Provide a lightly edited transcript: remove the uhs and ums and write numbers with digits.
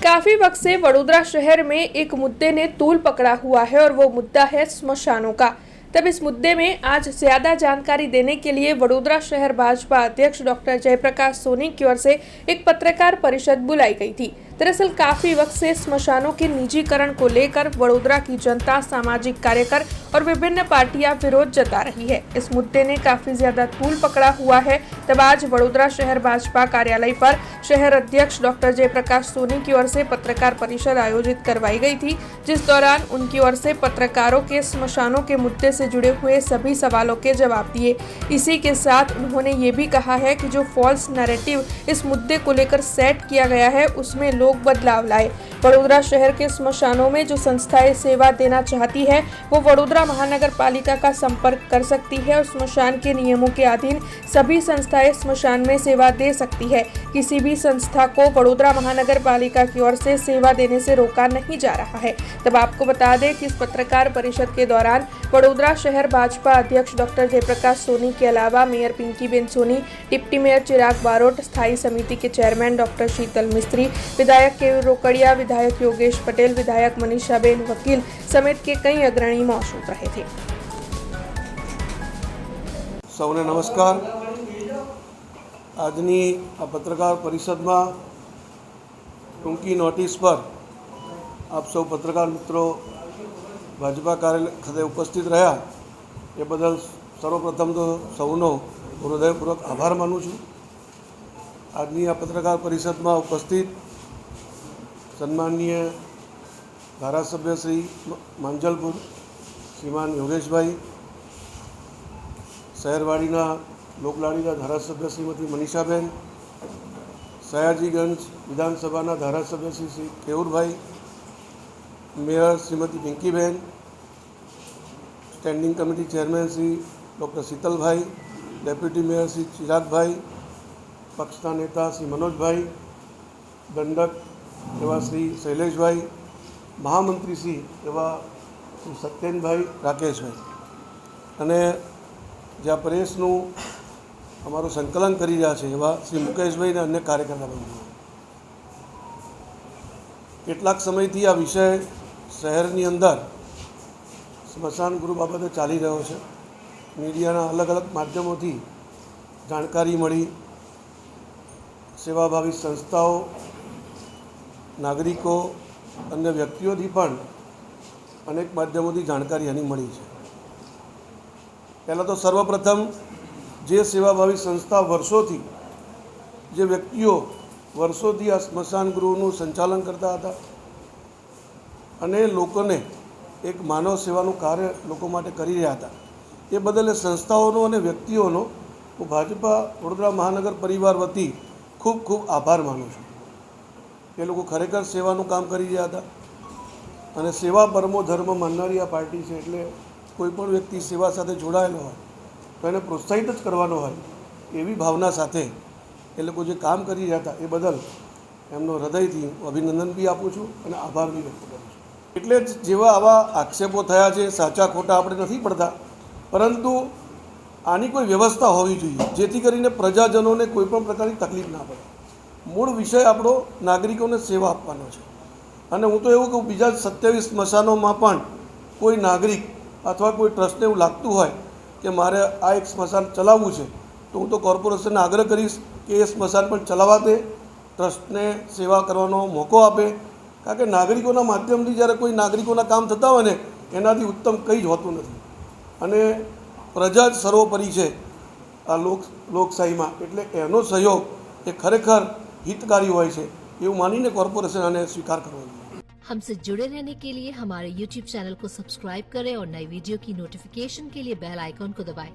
काफी वक्त से वडोदरा शहर में एक मुद्दे ने तूल पकड़ा हुआ है और वो मुद्दा है स्मशानों का। तब इस मुद्दे में आज ज्यादा जानकारी देने के लिए वडोदरा शहर भाजपा अध्यक्ष डॉक्टर जयप्रकाश सोनी की ओर से एक पत्रकार परिषद बुलाई गई थी। दरअसल काफी वक्त से स्मशानों के निजीकरण को लेकर वडोदरा की जनता, सामाजिक कार्यकर और विभिन्न पार्टियां विरोध जता रही है। इस मुद्दे ने काफी ज्यादा तूल पकड़ा हुआ है। तब आज वडोदरा शहर भाजपा कार्यालय पर शहर अध्यक्ष डॉक्टर जयप्रकाश सोनी की ओर से पत्रकार परिषद आयोजित करवाई गई थी, जिस दौरान उनकी ओर से पत्रकारों के स्मशानों के मुद्दे से जुड़े हुए सभी सवालों के जवाब दिए। इसी के साथ उन्होंने ये भी कहा है कि जो फॉल्स नैरेटिव इस मुद्दे को लेकर सेट किया गया है उसमें लोग बदलाव लाए। वडोदरा शहर के स्मशानों में जो संस्थाएं सेवा देना चाहती है वो वडोदरा महानगर पालिका का संपर्क कर सकती है और स्मशान के नियमों के अधीन सभी संस्थाएं स्मशान में सेवा दे सकती है। किसी भी संस्था को वडोदरा महानगर पालिका की ओर से सेवा देने से रोका नहीं जा रहा है। तब आपको बता दें कि इस पत्रकार परिषद के दौरान वडोदरा शहर भाजपा अध्यक्ष डॉक्टर जयप्रकाश सोनी के अलावा मेयर पिंकीबेन सोनी, डिप्टी मेयर चिराग बारोट, स्थायी समिति के चेयरमैन डॉक्टर शीतल मिस्त्री, विधायक केयूर रोकड़िया, विधायक योगेश पटेल, विधायक मनीषाबेन वकील समेत के कई अग्रणी मौजूद रहे थे। सौने नमस्कार। આજની આ પત્રકાર પરિષદમાં ટૂંકી નોટિસ પર આપ સૌ પત્રકાર મિત્રો ભાજપા કાર્યાલય ખાતે ઉપસ્થિત રહ્યા એ બદલ સર્વપ્રથમ તો સૌનો હૃદયપૂર્વક આભાર માનું છું। આજની આ પત્રકાર પરિષદમાં ઉપસ્થિત સન્માનીય ધારાસભ્ય શ્રી માંજલપુર શ્રીમાન યોગેશભાઈ, શહેરવાડીના લોકલાડીના ધારાસભ્ય શ્રીમતી મનીષાબેન, સયાજીગંજ વિધાનસભાના ધારાસભ્ય Shri Keyurbhai, mayor Shrimati Pinkiben, standing committee chairman Shri doctor Shitalbhai, deputy mayor Shri Chiragbhai, પક્ષના નેતા શ્રી મનોજભાઈ, દંડક એવા શ્રી શૈલેષભાઈ, મહામંત્રી શ્રી એવા શ્રી સત્યેનભાઈ, રાકેશભાઈ અને જ્યાં પ્રેસનું અમારું સંકલન કરી રહ્યા છે એવા શ્રી મુકેશભાઈ અને અન્ય કાર્યકર્તા બંધુઓ, કેટલાક સમયથી આ વિષય શહેરની અંદર સ્મશાન ગૃહ બાબતે ચાલી રહ્યો છે। મીડિયાના અલગ અલગ માધ્યમોથી જાણકારી મળી, સેવાભાવી સંસ્થાઓ, નાગરિકો, અન્ય વ્યક્તિઓથી પણ અનેક માધ્યમોથી જાણકારી આની મળી છે। પહેલાં તો સર્વપ્રથમ જે સેવાભાવી સંસ્થા વર્ષોથી, જે વ્યક્તિઓ વર્ષોથી આ સ્મશાન ગૃહનું સંચાલન કરતા હતા અને લોકોને એક માનવ સેવાનું કાર્ય લોકો માટે કરી રહ્યા હતા, એ બદલ એ સંસ્થાઓનો અને વ્યક્તિઓનો હું ભાજપા વડોદરા મહાનગર પરિવાર વતી ખૂબ ખૂબ આભાર માનું છું। એ લોકો ખરેખર સેવાનું કામ કરી રહ્યા હતા અને સેવા પરમો ધર્મ માનનારી આ પાર્ટી છે, એટલે કોઈપણ વ્યક્તિ સેવા સાથે જોડાયેલો હોય તો એને પ્રોત્સાહિત જ કરવાનો હોય એવી ભાવના સાથે એ લોકો જે કામ કરી રહ્યા હતા એ બદલ એમનો હૃદયથી અભિનંદન બી આપું છું અને આભાર બી વ્યક્ત કરું છું। એટલે જ જેવા આવા આક્ષેપો થયા છે, સાચા ખોટા આપણે નથી પડતા, પરંતુ આની કોઈ વ્યવસ્થા હોવી જોઈએ જેથી કરીને પ્રજાજનોને કોઈપણ પ્રકારની તકલીફ ના પડે। મૂળ વિષય આપણો નાગરિકોને સેવા આપવાનો છે અને હું તો એવું કહું, બીજા 27 સ્મશાનોમાં પણ કોઈ નાગરિક અથવા કોઈ ટ્રસ્ટને એવું લાગતું હોય કે મારે આ એક સ્મશાન ચલાવવું છે તો હું તો કોર્પોરેશનને આગ્રહ કરીશ કે એ સ્મશાન પણ ચલાવવા દે, ટ્રસ્ટને સેવા કરવાનો મોકો આપે, કારણ કે નાગરિકોના માધ્યમથી જ્યારે કોઈ નાગરિકોના કામ થતા હોય ને એનાથી ઉત્તમ કંઈ જ હોતું નથી અને પ્રજા જ સર્વોપરી છે આ લોકશાહીમાં, એટલે એનો સહયોગ એ ખરેખર हितकारी હોય છે એવું માનીને કોર્પોરેશન આને સ્વીકાર કરવો જોઈએ। हमसे जुड़े रहने के लिए हमारे YouTube चैनल को सब्सक्राइब करें और नई वीडियो की नोटिफिकेशन के लिए बेल आइकॉन को दबाएं।